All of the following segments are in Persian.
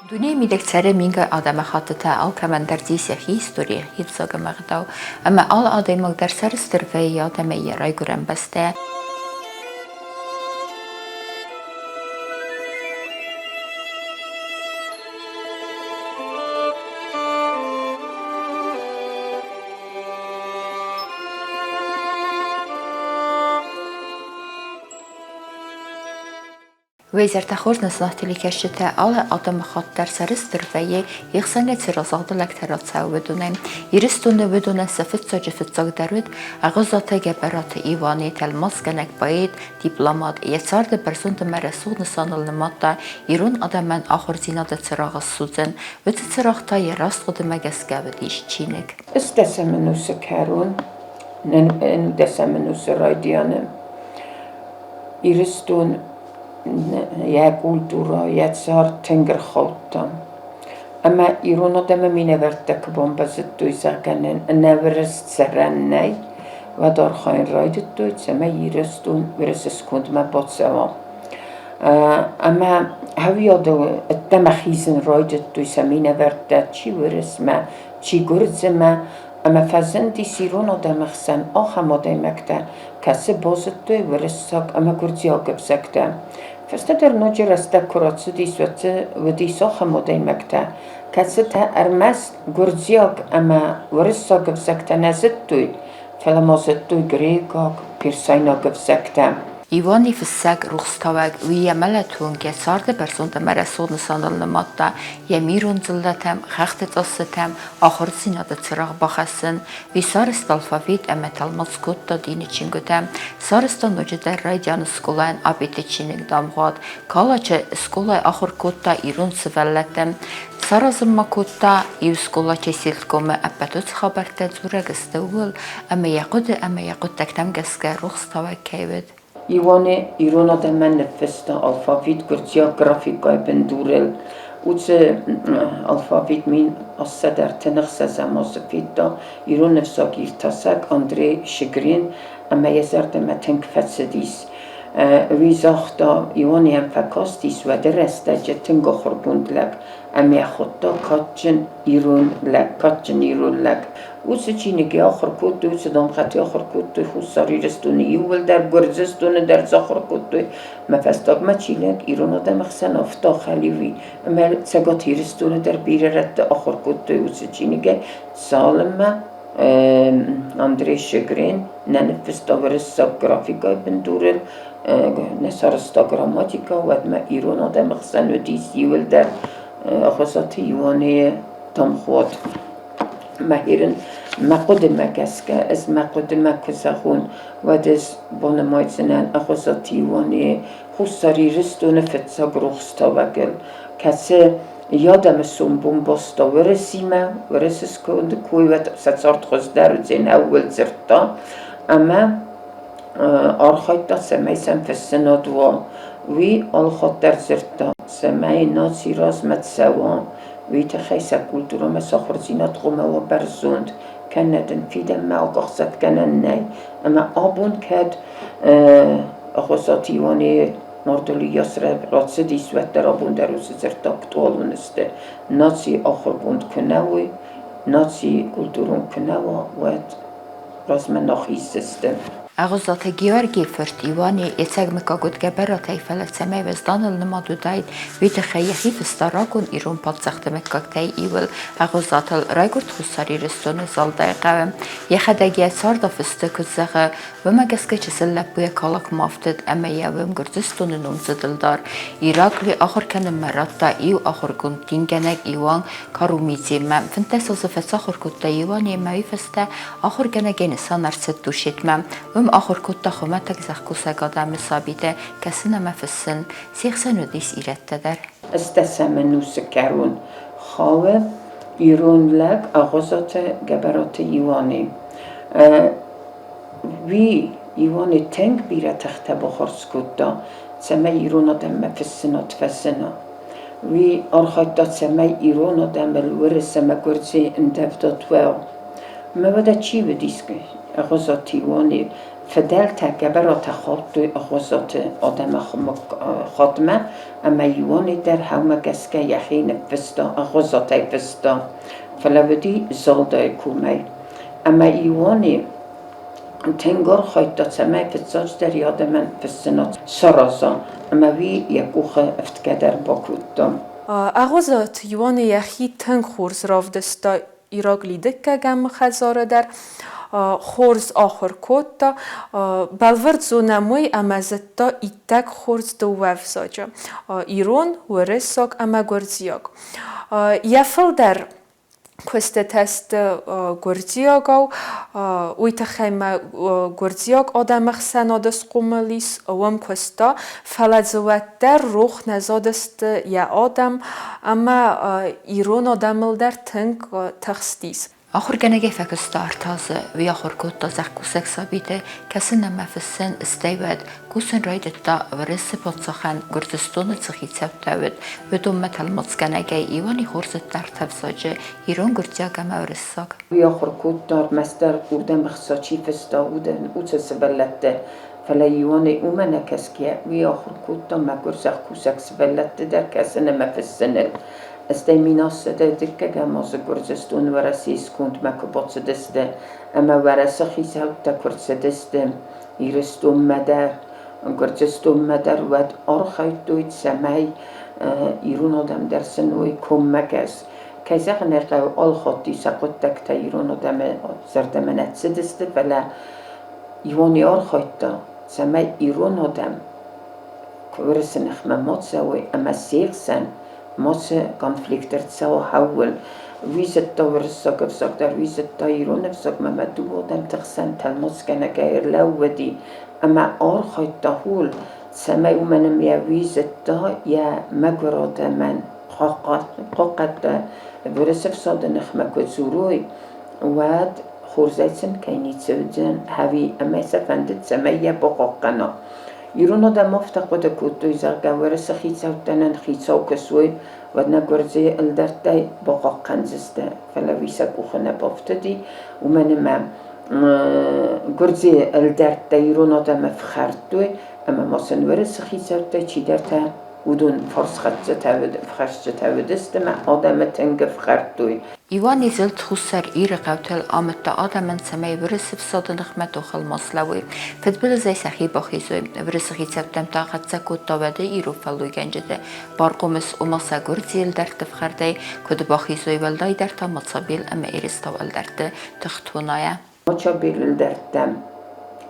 Դունի միդեկցերը մինգը ադամախատը ալկամանդարձիս է հիստորի հիցոգը մաղդավ, ամա ալ ադեմոք դարսարը ստրվեի ադամե երայ գուրեմ բստե։ Վեզերտախորձ նսնահտիլի կեշչիթը ալը ադամախատ դարսարը ստրվեի եղսանեց ռազաղդալակ թերացավ վդունեն, իրստունը վդունեն սվծոջը վծոք դարուդ, Æգъուызаты-Գęբըրаты Իուանի թելմաս կնեք պայիտ, դիպլոմատ, եծարդը բրսունդը մերեսուղ նսանıl նմատա, իրուն ադամեն ախորձինադը ծրաղը սուծեն, վծը ծրաղտայը ռաստղուդը մագասկավը դիշ չինեք։ Ստեսեմենուսը կերուն, նեն դեսեմենուսը ռայդյանը, իրստուն я культура, я цар тенгерхота. Ama ironodeme minevertek bombazıttı izarkanen nevrest serenney ve darhain raydıttı içeme yirestun veresiskund me botseva. Ama haviyada ettemahizin raydıttı ise minevertet çi veresme çi gürzeme ama fazendi sironodeme sen ahamademekte kası bozıttı veresak ama gürziyagıbsekte. Festedir nocer estek kuratsı disveti ve disaha modemekte. Kasıta ermez gurdziyak ama varissa gıvsekte nezittuy. Felamazittuy Grekak pirsayna gıvsekte. Իվանի վսակ ռուխստավակ ու եմելաթուն կեսարդը բերսոնդը մերեսոդն սանալնը մատտա եմիրուն ծլդաթեմ, խեղտեցասըթեմ, ախորձինադը ծրաղ բախասն, վիսարստ ալֆավիտ էմետալմած կոտտա դինի չինգուտեմ, սարստա նոջդեր ռայդյանը սկոլային ապիտի չինիք դամղատ, կալաչը սկոլայ ախոր կոտտա իրուն սվելլետեմ, Սարազմմա կոտտա իու սկոլա չեսիլկոմը ապետոց խաբարտե ծուրագստը ուլ, əmə yaqud տəkտəm գսկə ռուխստավակ կեյվեդ. Իուանը իրոնադəmən նվստա ալֆավիտ գրծյա գրաֆիկայ բնդուրել ուծը ալֆավիտ մին ասսədər tənıq səzəmazıfidda իրոն նվսակ իրտասակ Andrei Shigrin əmə yəzərdəmə tənqfətsədis Vizahda İuani empakastis və dərəstəcə tənqə xorbundləq əmə yaxudda katçın irunləq Uçı çiniki axır kuttu, uçı damxati axır kuttu, xussariristuni yuvul der gırzistuni der zaxır kuttu Məfəstaqma çilək İrona dəməxsən afta xəlivi Əməl çəqat hiristuni der birərətdə axır kuttu, uçı çiniki Salimə Andrei Shigrin nənifista vırıssa grafikay binduril Nesarısta gramatika və edmə İrona dəməxsən ödis yuvul der Ægъуызаты Иуане tamxuat Мәхирин мәқудимə kəskə, ez məqudimə küzəxun və dez bonəmaycınən Ægъуызаты Иуане xussariristuni fetsa gruxstavəgil Kəsi yadəmüsün bombasta vəresimə, vəresiskündü kuyvət sətsart xüzdər üzən əvvəl zirtda Əmə arxayda səməysən fəssina dua və alxatdər zirtda Səməyi nazi razmət səvan ويتخيسا كولتورا مساخرزينات غما وبرزوند كندن فيدن ما أقصد كنناي أما أبون كاد Ægъуызаты Իուане مردلی یاسره راتسدی سوت در آبون در روز زرتاک طولونسته ناسی آخر بوند کنوی ناسی کولتورون کنوا و رازمن نخیستسته Æգъուızаты Գեորգի ֆրտ Իուանի եցեգ մկագուտ գեբերատայ ֆելացեմե վեստանալ նմադուդայt վիդը խեյեխի վստարակուն իրուն պատսախտը մկակտայ իվել Æգъուızատալ ռայգուրտ խուսարի ռստոնը զալդայղավը եխադագի սարդա վստը կուզեղը վմագեսկը չսլլապույը կալակ մավտետ əməyավım գրծստոնն ումզդլդար իրակլի ախորքանը մերատտա իու ախորգուն տինգենեկ Իուան կարումիցի մեմ վնտեսոզը վեցախորգուտտա Իուանի էմավի վստը ախորգենագենը սանարցետ դուշիտ մեմ ախորկոտտա խոմատակ զախկուսակադամը սաբիտը կասնը մəfısın 83 իրəttədər. Ստեսեմենուսը կերուն խավը իրոնլակ Ægъուızаты-Գęբըրаты Իուանի Վի Իուանի տենք բիրə թղթə բոխորսկուտտա ծեմե իրոնադեմ մəfısınat վəսնա Վի արխայտա ծեմե իրոնադեմ վրսեմə գորցի ընդևդոտ վəo Մվədա չի վդիսկը Ægъուızаты Իուանի فدالتا-Гъбъраты Æгъуызаты adămă خادمة أما Иуане در همه گسکه یخین فستا Æгъуызаты فستا فلودی زالدای کومی أما Иуане تنگار خواهد داد سمه فساج در یاد من فسنات سرازا أما وی یکوخ افتکدر باکود دام Ægъуызаты Иуане یخی تنگ خورز رافدستا ایراگلی دکه گم خزاره در خورز آخر کود بلورد زونموی امازتا ایتک خورز دو وفزاجا ایرون و رساک اما گرزیاگ یفل در Queste test gurdziogau uitachema gurdziog adamach sanodas qumalis questa falazwatter ruch nazodast ya adam ama iron adamel der tank taxtis آخر گنگه فکر تازه وی آخر کود تا زخ کوسک سابیده کسی نمفسن استیود کوسن راید تا ورس پادساخن گردستون تخیی تبتاود و دومت الماز گنگه ایوانی خورزت در تبساجه ایران گردیاگه مورساگ وی آخر کود دار مستر گرده مخصاچی فستا بودن اوت سبلته فلا ایوانی اومنه کسکیه وی آخر کود تا مگرزخ کوسک سبلته در کسی نمفسنل استيميناس ده دكة جماز جرزستون ورسيس كنت مكبوت سدسته أما ورسخي سوت كرت سدسته يرستون مدر جرزستون مدر ود أرخيت دويت سماي يرون آدم در سنوي كم مكس كذا نقاو الخطي سقطك تا يرون آدم زردمنت سدسته فلا يواني أرخيت سماي يرون آدم ورسنخ ممات سوي أما سيغسن ماسه konflikter تساو حول ویزت تا ورساق افساق در ویزت تا ایران افساق ممدو بودم تخسن تلماس کنه گیر لو ودی اما آر خواهد تا هول سمه اومنم یا ویزت تا یا مگراد من قاقت ورس افساد نخمه کزوروی واد خورزیتسن کنی سودن هاوی اما سفندت سمه یا بقاقنا ایران آدم افتقاد کودوی زرگه ورس خیصاوتنن خیصاو کسوی و نگرزه الدرده باقا قنزسته فلویسه کوخنه بافتدی و من گرزه الدرده ایران آدم افخردوی اما ماسن ورس خیصاوته چی درته ودون فرس خرجه تاودسته ما آدم تنگ افخردوی ایوانی زلت خسر ایر قوتل آمد تا آدمن سمی ورس فساد نخمت و خل ماسلوی فتبل زی سخی باخیزوی ورس خیصاوتم تا قد سکود تاوده ایرو فلوی گنجده بارقومس و ماسا گرزیل در تفخرده کد باخیزوی ولدای در تا مصابیل اما ایرستا ولدرده تختونایه مصابیل دردم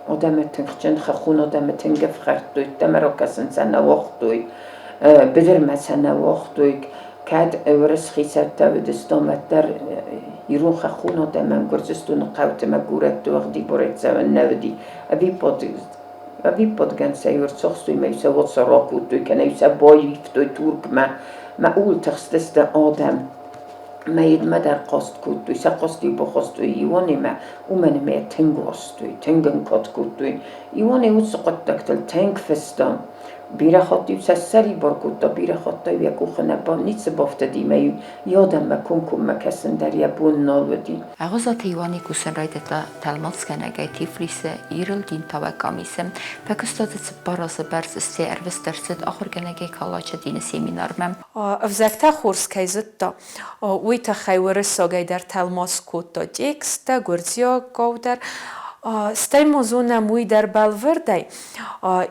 آدم تنگچن خون آدم تنگ افخردوی تمرا کسن سنه وقتوی بدر مسنه وقتوی کاد ورس خیصاوته و دستامت در ایرون خون آدم من گرزستون قوت مگورت دو وقتی برد زمن نودی ابی پادگن سیور سخستوی میسه و سراکوتوی که نیسه بایفتوی تورک ما اول تخستست آدم ماید ما در قاست کودوی سقاستی بخواستوی ایوانی ما اومن ما تنگاستوی تنگن کات کودوی ایوانی او سقط دکتل تنگ فستم بیره خاطی سری بارکود تا بیره خاطی یک خونه با نیست بافتدی می یادم مکن مکسن در یبون نالودی Ægъуызаты Иуане кусен райдета талмацканагай тифлисе ирэл дин тавакамисем пакыстадыц барасы барс сте эрвестерсет ахурганагай калача дин семинармем взакта хурскайзытта уйта хайвырысогай در талмас кутто текста гурзио ковдар Стаймозуна муй در بلوردای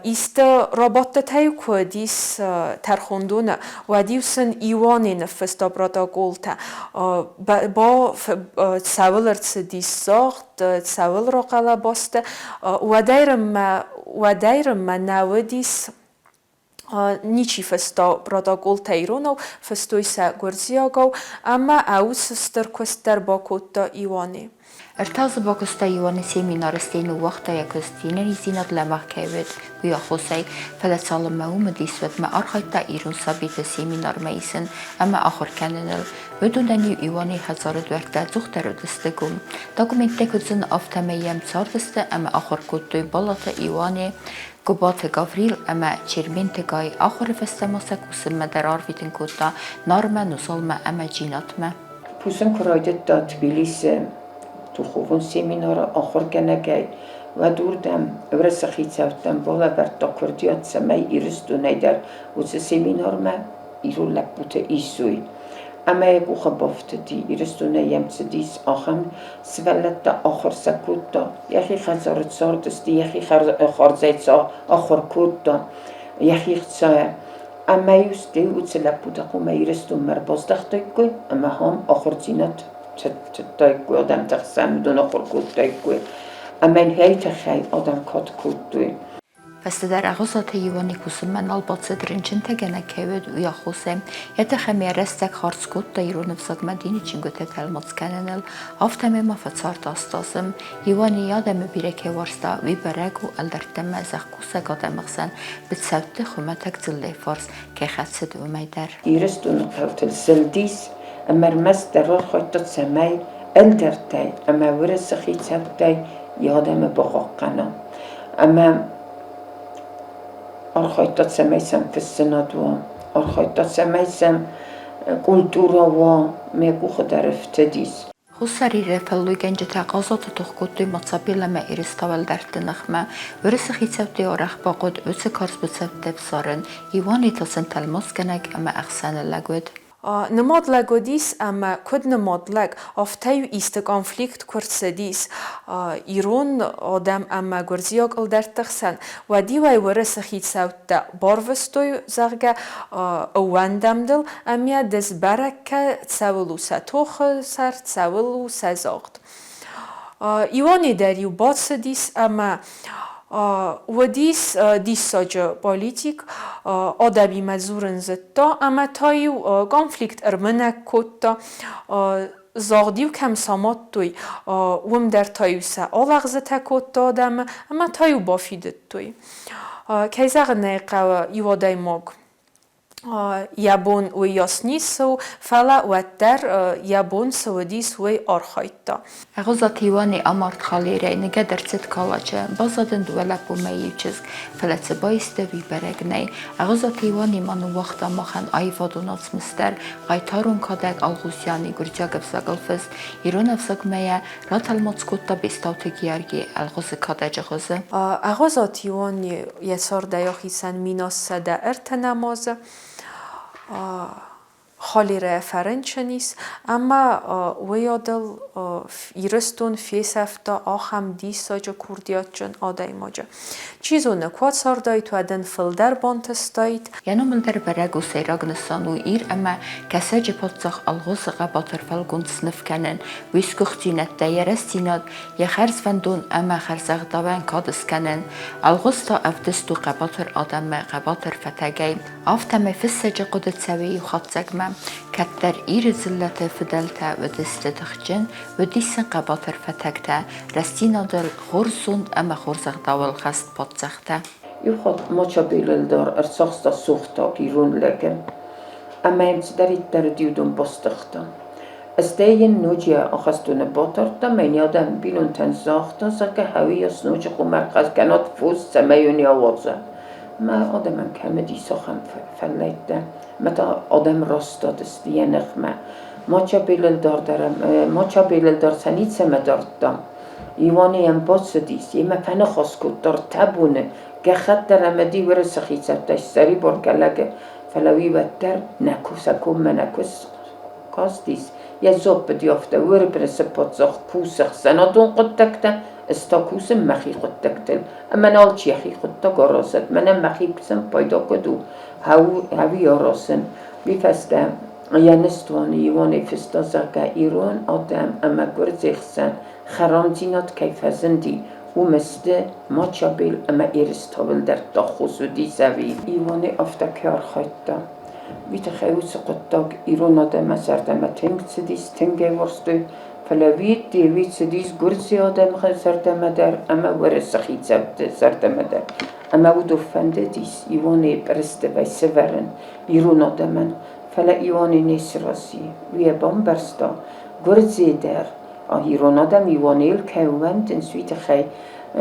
است رابطه کودیس ترخوندونه و دیوسن ایوانی نفستا پروتکولتا با سوالرس دیس ساخت سوال رو قلا باست و دایرم نودیس نیچی فستا پروتکول تایرونو فستویسا گرزیاگو اما اوس سترکستر با کوتا ایوانی ارتاز باكستا يواني سيمينارستين وقتا يكستين ريزينات لمحكاوت ويا خوسي فلا صالم موم ديسوت ما أرخيتا إيرون سابيت سيمينار ميسن أما آخر كاننل ودون دانيو إيواني هزار دوكتا زوختر دستگم دوكومنتي كتزن أفتا ميام صاردسته أما آخر كتوي بالata إيواني قبات غافريل أما چرمنتگاي آخر فستماسا كوسم مدرار فيتن كتا نارما نصالما أما جيناتما پوسن كرايدت دا تبيليس تو خوون سيمينار آخر کنگی و دوردم ورس خیتاوتم بالا بر تاکردیات سمی ایرستو نیدر و سمینار ما ایرو لبوت ایسوی اما یکو خبافتدی ایرستو نیم تدیس آخم سولت آخر سکوت دا یخی خزارت سار دستی یخی خارزایت سا آخر کود دا یخی خزای اما یوستی و تلبوت قوم ایرستو مرباز دختای کوی اما هم آخر زینت تای کوی آدم تقسم دون آخر کود تای کوی اما این هیت خیلی آدم کات کود دوی Festeder Ægъуызаты Иуане кусыман албатсы дырынчын тәгәнә кәвед уя хусем. Ята хәмия рәстәк харскут та иронов загмадини чингөтә кәлмацкәненел. Автаме мафацарта астасым. Иуане ядәме биреке варста вибәрәгу әлдәртәмә зәхкуса гадәмәхсән. Битсәвте хумәтәк зилле фарс кәхәтсед умәйдәр. Ирестун кавтел сылдис әмәрмәс дәрвар хайтат сәмәй әлдәртәй. Әмә вырысы хитсәвтәй ядәме бағаққана. Әмә архайтат сәмәйсәм фессенадуа, архайтат сәмәйсәм культурава мегу хыдарыф тедис. Хусари рефеллуй генҗетә Æгъуызаты тухкутуй мацапиләмә иреставал дәртенәхмә, вырысы хитсәвте орах бaqud өсе карс бицәвтеп сарын, Иуане тасен тәлмоскәнәк әмә әхсәнеләгүд. Նմոդլագոդիս ամա քուդ նմոդլագ ավթայու իստը կոնֆլիկտ քուրցեդիս իրուն ադամ ամա գորզիոկ ըլդարտխսան վադիվայ վրսը խիցավտա բարվստոյ զարգա օվանդամդլ ամյա դես բարակա ցավլուսա թոխը սար ցավլուսա զողտ Իվանի դարի բացդիս ամա ودیس دیساج پالیتیک آدمی مزورن زتا اما تایو کانفلیکت ارمنک کتا زاغدیو کم سامات توی وم در تایو سا آلغزتا کتا آدم اما تایو بافیدت توی کیزاق نیقا یوادای ماگ یابون و یاسنیسو فلا و در یابون سودیس و آرخایتا. Ægъуызаты Իուане ամարտ խալերը նգա դրցետ կալաճը բազադն դուելապու մեյիչս ֆլացը բայստը վիբերեգնեյ Æգъուızаты Իուane մանու վախտա մախան այվադոնաց մստեր ғայթարուն կադակ ալղուսյանի գուրջագև սագալֆս իրոնև սագմեյը ռաթալմոցկոտտա բեստավթը գիարգի ալղուսը կադաջղոզը Æգъուızаты Իուane եսոր դայոխիսան մինոս սադա ըրթնամոզը خالی رفرنچنیس اما ویادل ایرستون فیسفتا آخم دیساجا کردیات جن آدای ماجا چیزو نکوات ساردای تو ادن فلدر بانتستایت ینومل در برگ و سیراغ نسانو ایر اما کساج پادزاق الغوزغا باترفل گوند سنف کنن ویسکوختینت دیرستیناد یه خرز وندون اما خرزاغ داوان کادس کنن الغوز تا افدستو قباتر آدم قباتر فتاگی آفتم فسج قدت سوی و خطزگمم کتر ایر زلت فدلتا و دست دخجن و دیسن قباتر فتاگتا رستینا دل خورسوند اما خورزاغ داول خست پادزاغتا يخد ماچا بیلدار ارساخستا سوختا گیرون لگن اما امت دارید در دیودون باستختا از دیگه نوجیه آخستون باترتا من یادم بیلون تنزاختا زکه هوی از نوجه مرکز کنات فوز سمیونی آوازه ما آدمم کمه دی ساخم فلیده متا آدم راستا دستیه نخمه ماچا بیلدار سنید سمه داردم ایوانی هم باز دیست یه مپنه خواست کد دار تبونه گخت در امدی ورس خیصتش سری برگلگه فلوی بدتر نکوس اکوم منکوس کاستیست یه زوب بدیافته ور برس پادزاخ کوسخ سنادون قد تکته استا کوس مخی قد تکتل اما نالچی اخی قد تا گرازد منم مخی بسن پایدا کدو هاوی آراسن بیفسته یه نستوانی ایوانی فستا زرگه ایران آدم اما گرزیخسن خرام زینات کیف زندی و مثل ماچا بیل اما ایرستابل در داخوز و دیزوی ایوانی افتکار خواهد ویت خیوز قداگ ایران آدم زردم تنگ سدیز تنگه ورستو فلوید دیوید سدیز گرزی آدم زردم در اما ورس خید زردم در اما و دوفنده دیز ایوانی برسته وی سورن ایران آدمن فلا ایوانی نیس راسی وی بامبرستا گرزی در ایران آدم ایوانیل که وند انسویت خی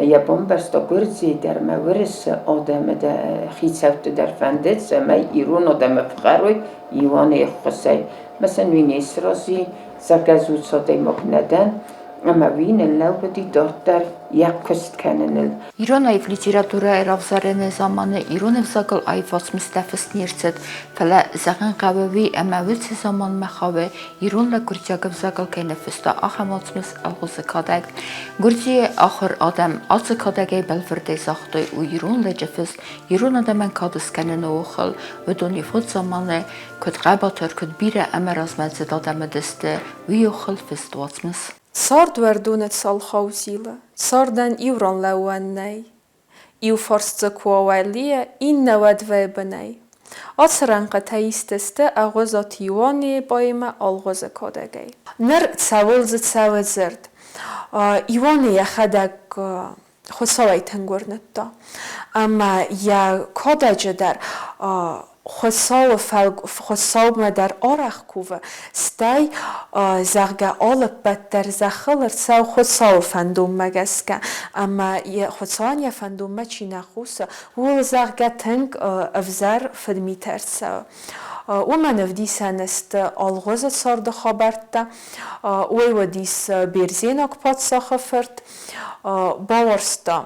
یه بامبرستا گرزی در مورس آدم در خیصوت در فندت سمی ایران آدم فقروی ایوانی خسی مثلا وی نیس راسی زرگزود ساده مک ندن اما وین اللو بدی داد در یک کست کنن. Իրոն այվ լիտերատուրա երավզարենե զամանը իրոն evzagıl այվաց մստəfist nirçet fələ zəğən qəbəvi əməvitsi zaman məxavə իրոնla Gürciyagı evzagıl kənəfistə axamatsmız alğızı kadəq. Gürciyə axır adam azı kadəqəy bəlvərdə zaxtı u ironla cəfist iron adamən kadız kənən oxıl və donifot zamanı köt qəbatır köt birə əmər azməlzid adamı dəstə və yoxıl fistvatsmız. Sard verdunët salxauzile, sarden iuron leuennej, iu forstze kuawelie inne wedwebenej. Atsrenke teisteste Ægъуызаты Иуане baime alğızı kodegej. Ner tsavulzı tsavezerd. Iuane yaxedeg xusavayten gornetta. Ama ya kodece der خساو مدر آرخ کوه ستی زغگه آلب بدر زخلر سو خساو فندوم مگسکه اما خسان یا فندوم مچی نخوسه و زغگه تنگ افزر فدمی ترسه و من افدیسن است آلغوز سارد خابرده و دیس بیرزینک پاد ساخفرد باورسته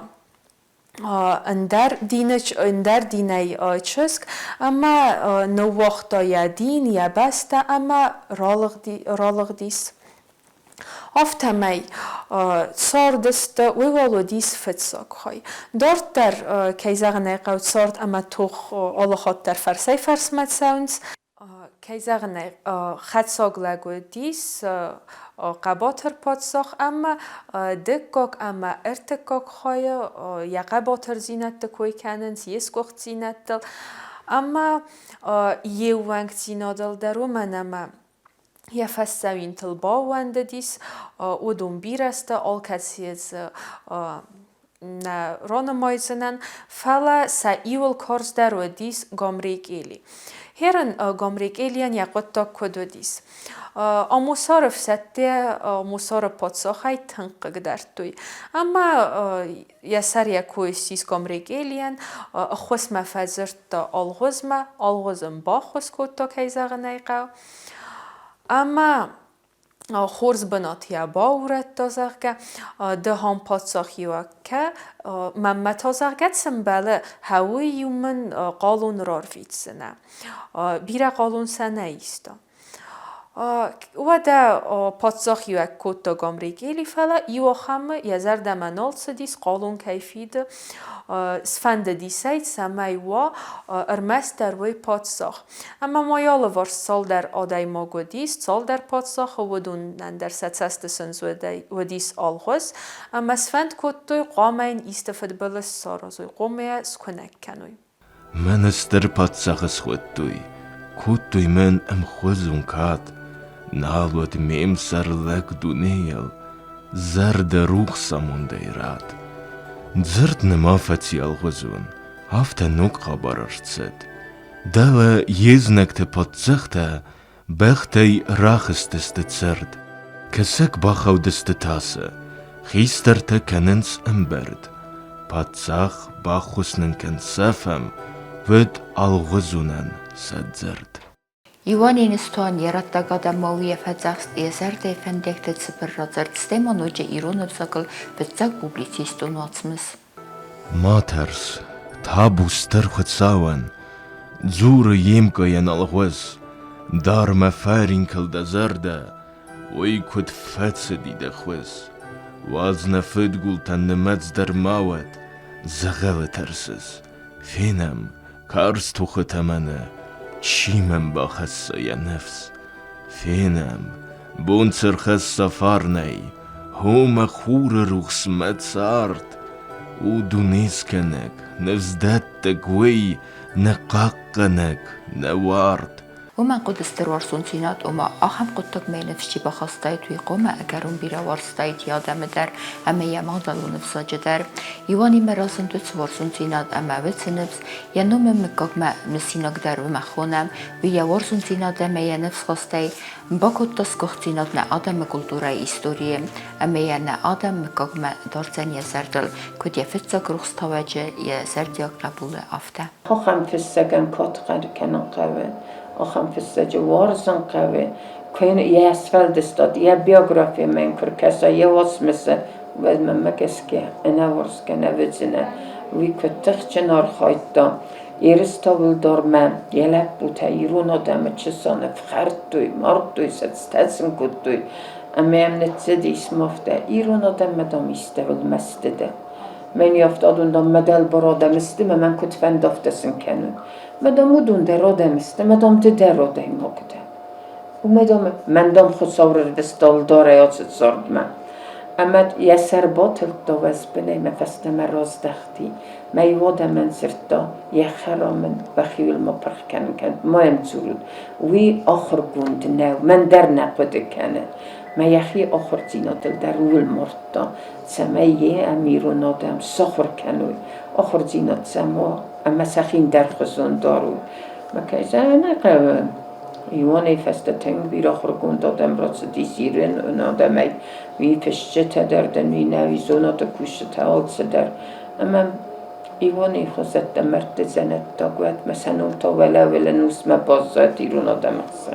اندر دینه چسک اما نو وقتا یا دین یا بسته اما رالغ دیس افتمی ساردست ویوالو دیس فتساک خواهی دارت در کیزاغنه قوت سارد اما توخ آلخات در فرسی فرسمت ساونس کیزاغنه خدساگ لگو دیس قباتر پادساخ اما دکاک اما ارتکاک خواهی یا قباتر زینت دکوی کننس یسکوخت زینت دل اما یه ونگ زینادل درو من اما یه فستوین تل با ونده دیس او دون بیرسته آل کسی از رانمایزنن فلا سا ایول کارز درو دیس گامریک ایلی هرن گامریک ایلیان یقوتا کدو دیس آموسار فسته آموسار پادساخای تنقق در توی اما یه سر یکوی سیز گامریک ایلیان خوز مفزرت آلغوزم با خوز کتا کیزاغ نیقو اما خورز بنات یا باورت تازاقه ده هم پادساخی و که من تازاقت سنباله هوی یومن قالون رار ویتسنه بیره قالون سنه ایستا و ده پادساخی و کتا گامریگیلی فلا ایو خم یزر دمنال سدیس قالون کیفید سفند دیسایت سمی و ارمست در وی پادساخ اما مایال وار سال در آدای ماگو دیست سال در پادساخ و دون در ستست سنز و دیس آلغوز اما سفند کتوی قامین ایستفد بلس سارازوی قومه سکنک کنوی من استر پادساخ خودتوی کتوی من ام خوزون کات نالوت میم سرلک دونیل زرد روح سامونده ایراد زرد نمافتی الغزون هفته نوک خبر ارتسد داله یزنکت پادساخته بختی راخستست زرد کسک باخو دست تاسه خیسترته کننس امبرد پادساخ باخوسنن کنسافم ود الغزونن سد زرد Իուանին ստոան երատտագադամավի եվհացախս եզարդ եվհանդեքտը ծպրրածարդ ստեման ոջը իրոն վսակլ վծակ պուբլիցիստ ունացմս։ Մաթերս, թաբուստր խծավան, ձուրը եմկը ենալղվես, դարմը ֆայրինքլ դազարդը, ոյ քուտ ֆեցը դիդախվես, վազնը ֆդգուլտան նմած դրմավատ, զղավը թրսս, ֆինամ, կարս թուխը թամանը, چیمم با خسته یا نفس فینم بون سرخس سفارنی هم خور رخصمت سارد او دونیز کنک نفزدت تقوی نقاقنک نوارد ومن قدستر وارسونتينات وما أخم قدتك ما نفسي بخستايت ويقوم أكرم بيرا وارستايت يادم در أما يمغدل ونفسا جدر يواني مراسم دوتس وارسونتينات أما ويتسنفس ينوم مكاك ما مسيناك در ومخونم ويا وارسونتينات أما ينفس خستاي باكوت تسكوختينات نا آدم كولتورا إستورية أما ينا آدم مكاك ما دارتن يزردل كود يفتسك رخصتاوجه يزردياك قبول أفته خم فسكن كات قد كان قوي آخام فسته جوارزن قوی Köyün ya asfalt istad, ya biografi men kırkasa, ya osmese, ve memmek eski, ene varske, ne vizine, vi köttek çınar haytta, yeris tavuldar men, yelep bu teyirun adamı çısana, fkarttuy, marttuy, setstesin kuttuy, ama emnetse de ismafta, irun adamı dam istevilmezdi de. Men yaftadundan medel bar adam isteme, men kutfen daftasın kenun. Medam udun der adam isteme, medam de der adam okde. ومدام من دام خود صور دستال داره یا چه زرد من اما یه سر باطل دوست بله مفستم راز دختی میواده من زرده یه خرامن و خیل ما پرخ کنن کند ما هم زرود وی آخر گوند نو من در نقده کنه ما یخی آخر زیناتل در اول مرده سمیه امیرون آدم سخر کنوی آخر زینات سما اما سخین در خزون دارو ما که نقوه Iuane feste teng bir akhir gundadem ratse disiren önademey vi pişçe tederden vi nevi zonata kuşçe taatse der ama Iuane khazette mert zenet da guat mesela ta vela nusma bazzat irun adamse